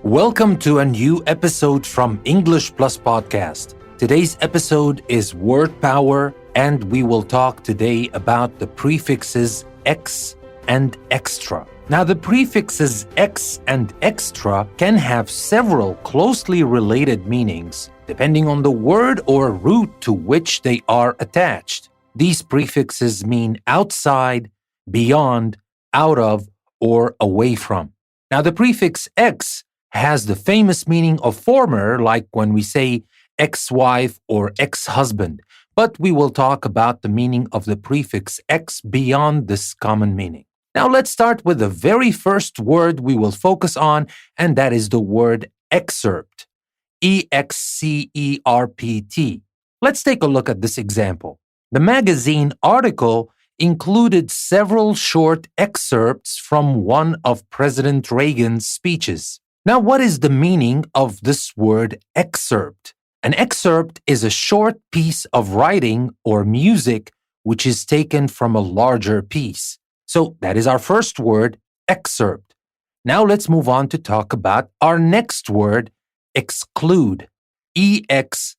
Welcome to a new episode from English Plus Podcast. Today's episode is word power, and we will talk today about the prefixes ex and extra. Now, the prefixes ex and extra can have several closely related meanings, depending on the word or root to which they are attached. These prefixes mean outside, beyond, out of, or away from. Now, the prefix ex has the famous meaning of former, like when we say ex-wife or ex-husband, but we will talk about the meaning of the prefix ex beyond this common meaning. Now let's start with the very first word we will focus on, and that is the word excerpt. E-X-C-E-R-P-T. Let's take a look at this example. The magazine article included several short excerpts from one of President Reagan's speeches. Now, what is the meaning of this word excerpt? An excerpt is a short piece of writing or music which is taken from a larger piece. So that is our first word, excerpt. Now let's move on to talk about our next word, exclude. E-X-C-L-U-D-E.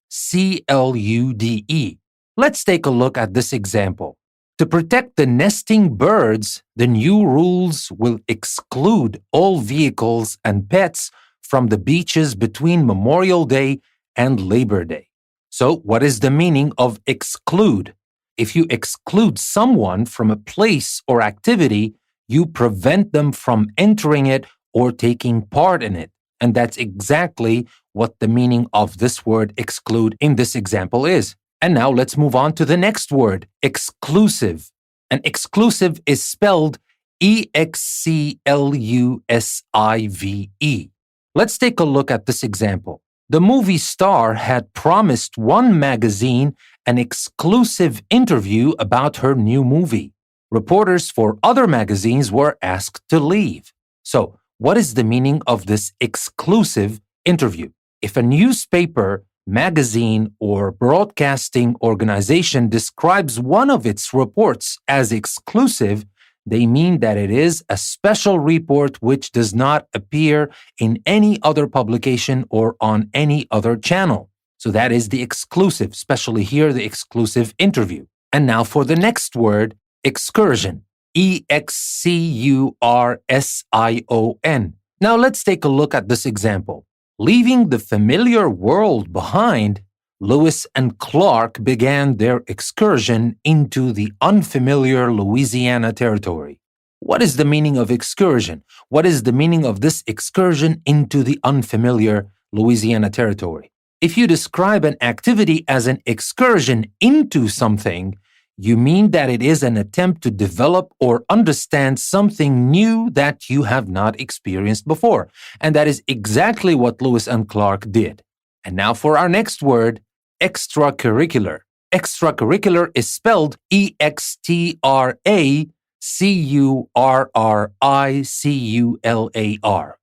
Let's take a look at this example. To protect the nesting birds, the new rules will exclude all vehicles and pets from the beaches between Memorial Day and Labor Day. So, what is the meaning of exclude? If you exclude someone from a place or activity, you prevent them from entering it or taking part in it. And that's exactly what the meaning of this word exclude in this example is. And now let's move on to the next word, exclusive. And exclusive is spelled E-X-C-L-U-S-I-V-E. Let's take a look at this example. The movie star had promised one magazine an exclusive interview about her new movie. Reporters for other magazines were asked to leave. So, what is the meaning of this exclusive interview? If a newspaper, magazine, or broadcasting organization describes one of its reports as exclusive, they mean that it is a special report which does not appear in any other publication or on any other channel. So that is the exclusive, especially here, the exclusive interview. And now for the next word, excursion. E-X-C-U-R-S-I-O-N. Now let's take a look at this example. Leaving the familiar world behind, Lewis and Clark began their excursion into the unfamiliar Louisiana territory. What is the meaning of excursion? What is the meaning of this excursion into the unfamiliar Louisiana territory? If you describe an activity as an excursion into something, you mean that it is an attempt to develop or understand something new that you have not experienced before. And that is exactly what Lewis and Clark did. And now for our next word, extracurricular. Extracurricular is spelled E-X-T-R-A-C-U-R-R-I-C-U-L-A-R.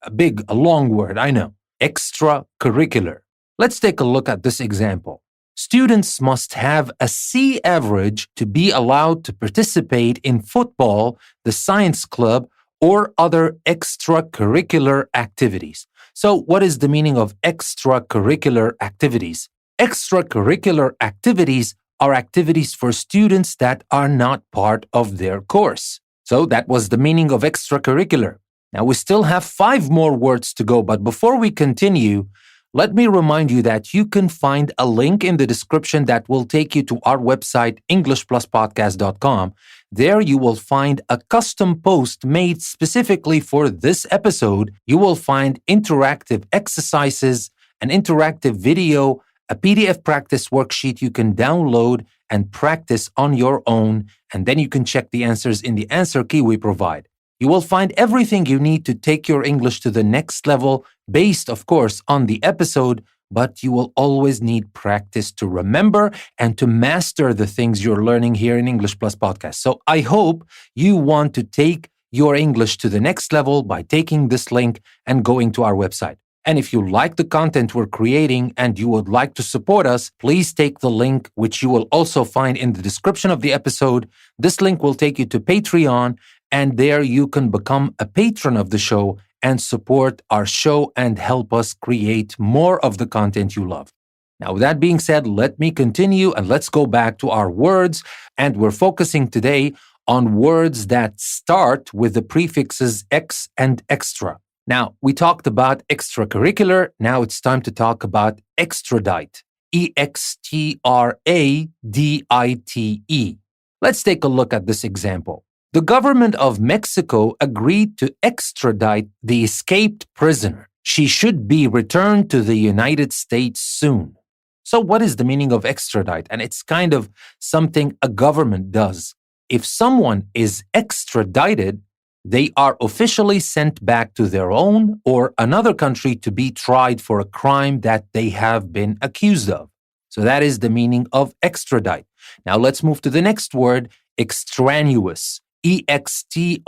A long word, I know. Extracurricular. Let's take a look at this example. Students must have a C average to be allowed to participate in football, the science club, or other extracurricular activities. So, what is the meaning of extracurricular activities? Extracurricular activities are activities for students that are not part of their course. So, that was the meaning of extracurricular. Now, we still have 5 more words to go, but before we continue, let me remind you that you can find a link in the description that will take you to our website, EnglishPlusPodcast.com. There you will find a custom post made specifically for this episode. You will find interactive exercises, an interactive video, a PDF practice worksheet you can download and practice on your own, and then you can check the answers in the answer key we provide. You will find everything you need to take your English to the next level, based, of course, on the episode, but you will always need practice to remember and to master the things you're learning here in English Plus Podcast. So I hope you want to take your English to the next level by taking this link and going to our website. And if you like the content we're creating and you would like to support us, please take the link, which you will also find in the description of the episode. This link will take you to Patreon, and there you can become a patron of the show and support our show and help us create more of the content you love. Now, with that being said, let me continue and let's go back to our words. And we're focusing today on words that start with the prefixes ex and extra. Now, we talked about extracurricular. Now it's time to talk about extradite. E-X-T-R-A-D-I-T-E. Let's take a look at this example. The government of Mexico agreed to extradite the escaped prisoner. She should be returned to the United States soon. So what is the meaning of extradite? And it's kind of something a government does. If someone is extradited, they are officially sent back to their own or another country to be tried for a crime that they have been accused of. So that is the meaning of extradite. Now let's move to the next word, extraneous. E-X-T-R-A-N-E-O-U-S.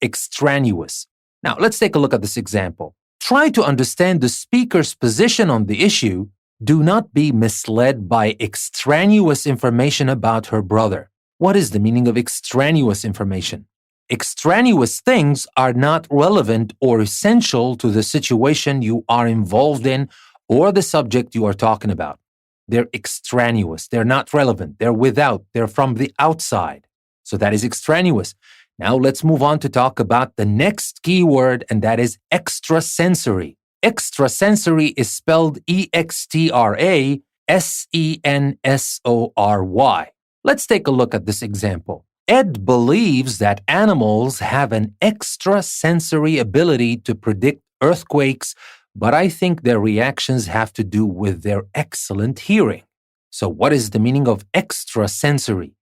Extraneous. Now let's take a look at this example. Try to understand the speaker's position on the issue. Do not be misled by extraneous information about her brother. What is the meaning of extraneous information? Extraneous things are not relevant or essential to the situation you are involved in or the subject you are talking about. They're extraneous. They're not relevant. They're without. They're from the outside. So that is extraneous. Now let's move on to talk about the next key word, and that is extrasensory. Extrasensory is spelled E-X-T-R-A-S-E-N-S-O-R-Y. Let's take a look at this example. Ed believes that animals have an extrasensory ability to predict earthquakes, but I think their reactions have to do with their excellent hearing. So what is the meaning of extrasensory?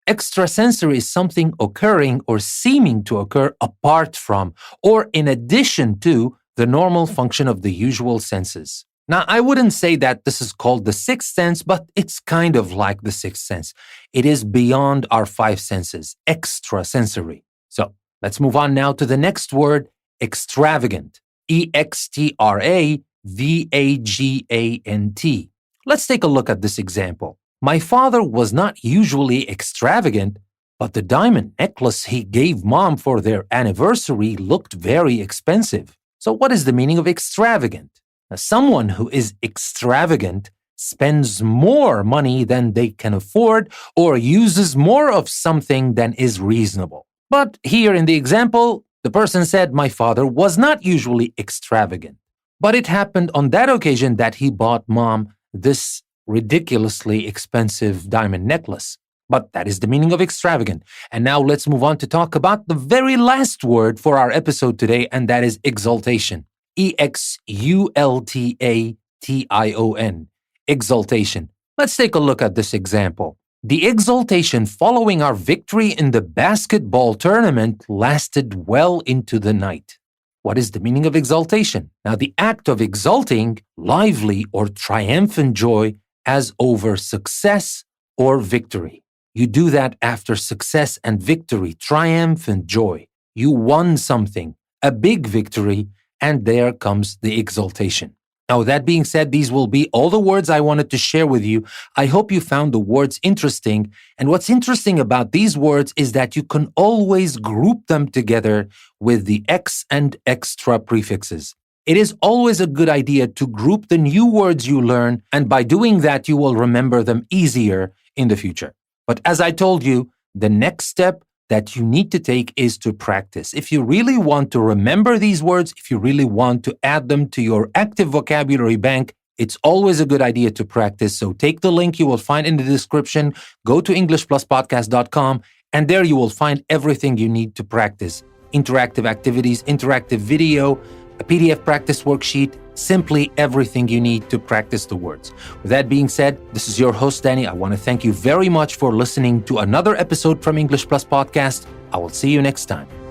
Extrasensory is something occurring or seeming to occur apart from or in addition to the normal function of the usual senses. Now, I wouldn't say that this is called the sixth sense, but it's kind of like the sixth sense. It is beyond our five senses, extrasensory. So let's move on now to the next word, extravagant. E-X-T-R-A-V-A-G-A-N-T. Let's take a look at this example. My father was not usually extravagant, but the diamond necklace he gave mom for their anniversary looked very expensive. So what is the meaning of extravagant? Now, someone who is extravagant spends more money than they can afford or uses more of something than is reasonable. But here in the example, the person said, my father was not usually extravagant, but it happened on that occasion that he bought mom this ridiculously expensive diamond necklace. But that is the meaning of extravagant. And now let's move on to talk about the very last word for our episode today, and that is exaltation. E-X-U-L-T-A-T-I-O-N. Exaltation. Let's take a look at this example. The exaltation following our victory in the basketball tournament lasted well into the night. What is the meaning of exaltation? Now, the act of exulting, lively or triumphant joy as over success or victory. You do that after success and victory, triumph and joy. You won something, a big victory, and there comes the exaltation. Now, with that being said, these will be all the words I wanted to share with you. I hope you found the words interesting. And what's interesting about these words is that you can always group them together with the ex and extra prefixes. It is always a good idea to group the new words you learn, and by doing that, you will remember them easier in the future. But as I told you, the next step that you need to take is to practice. If you really want to remember these words, if you really want to add them to your active vocabulary bank, it's always a good idea to practice. So take the link you will find in the description, go to EnglishPlusPodcast.com, and there you will find everything you need to practice. Interactive activities, interactive video, a PDF practice worksheet, simply everything you need to practice the words. With that being said, this is your host, Danny. I want to thank you very much for listening to another episode from English Plus Podcast. I will see you next time.